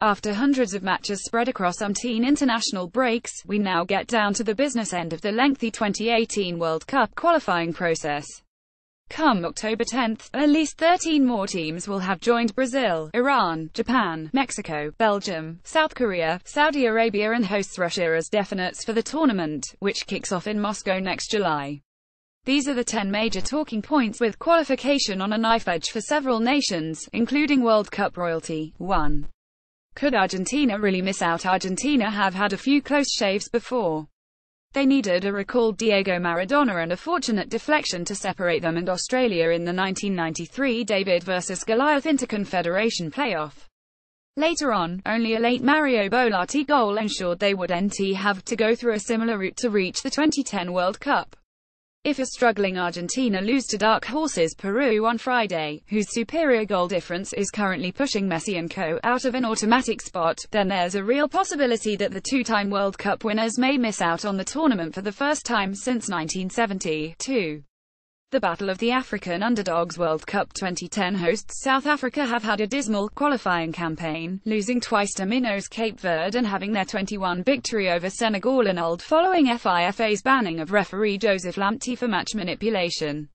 After hundreds of matches spread across umpteen international breaks, we now get down to the business end of the lengthy 2018 World Cup qualifying process. Come October 10, at least 13 more teams will have joined Brazil, Iran, Japan, Mexico, Belgium, South Korea, Saudi Arabia and hosts Russia as definites for the tournament, which kicks off in Moscow next July. These are the 10 major talking points with qualification on a knife edge for several nations, including World Cup royalty. 1. Could Argentina really miss out? Argentina have had a few close shaves before. They needed a recalled Diego Maradona and a fortunate deflection to separate them and Australia in the 1993 David vs. Goliath Interconfederation playoff. Later on, only a late Mario Bolatti goal ensured they would have to go through a similar route to reach the 2010 World Cup. If a struggling Argentina lose to dark horses Peru on Friday, whose superior goal difference is currently pushing Messi and co. out of an automatic spot, then there's a real possibility that the two-time World Cup winners may miss out on the tournament for the first time since 1970. 2. The Battle of the African Underdogs. World Cup 2010 hosts South Africa have had a dismal qualifying campaign, losing twice to minnows Cape Verde and having their 21 victory over Senegal annulled following FIFA's banning of referee Joseph Lamptey for match manipulation.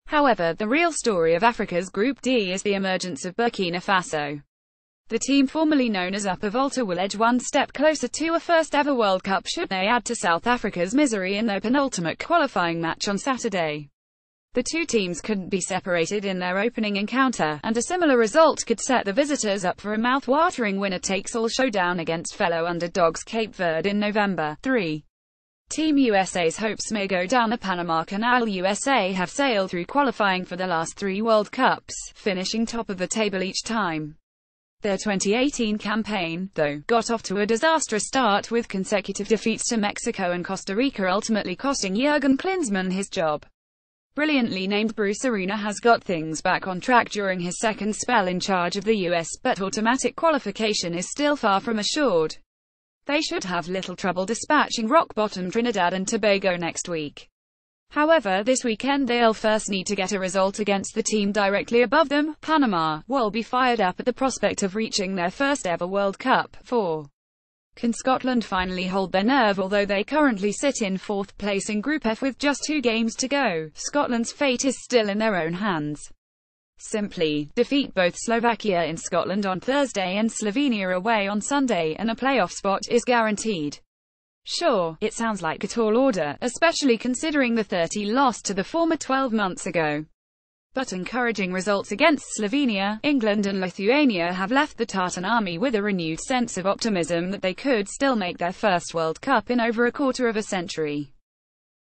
However, the real story of Africa's Group D is the emergence of Burkina Faso. The team formerly known as Upper Volta will edge one step closer to a first-ever World Cup should they add to South Africa's misery in their penultimate qualifying match on Saturday. The two teams couldn't be separated in their opening encounter, and a similar result could set the visitors up for a mouth-watering winner-takes-all showdown against fellow underdogs Cape Verde in November. 3. Team USA's hopes may go down the Panama Canal. USA have sailed through qualifying for the last 3 World Cups, finishing top of the table each time. Their 2018 campaign, though, got off to a disastrous start with consecutive defeats to Mexico and Costa Rica ultimately costing Jurgen Klinsmann his job. Brilliantly named Bruce Arena has got things back on track during his second spell in charge of the US, but automatic qualification is still far from assured. They should have little trouble dispatching rock-bottom Trinidad and Tobago next week. However, this weekend they'll first need to get a result against the team directly above them, Panama, will be fired up at the prospect of reaching their first ever World Cup. 4. Can Scotland finally hold their nerve? Although they currently sit in 4th place in Group F with just 2 games to go, Scotland's fate is still in their own hands. Simply defeat both Slovakia in Scotland on Thursday and Slovenia away on Sunday, and a playoff spot is guaranteed. Sure, it sounds like a tall order, especially considering the 30 loss to the former 12 months ago. But encouraging results against Slovenia, England and Lithuania have left the Tartan army with a renewed sense of optimism that they could still make their first World Cup in over a quarter of a century.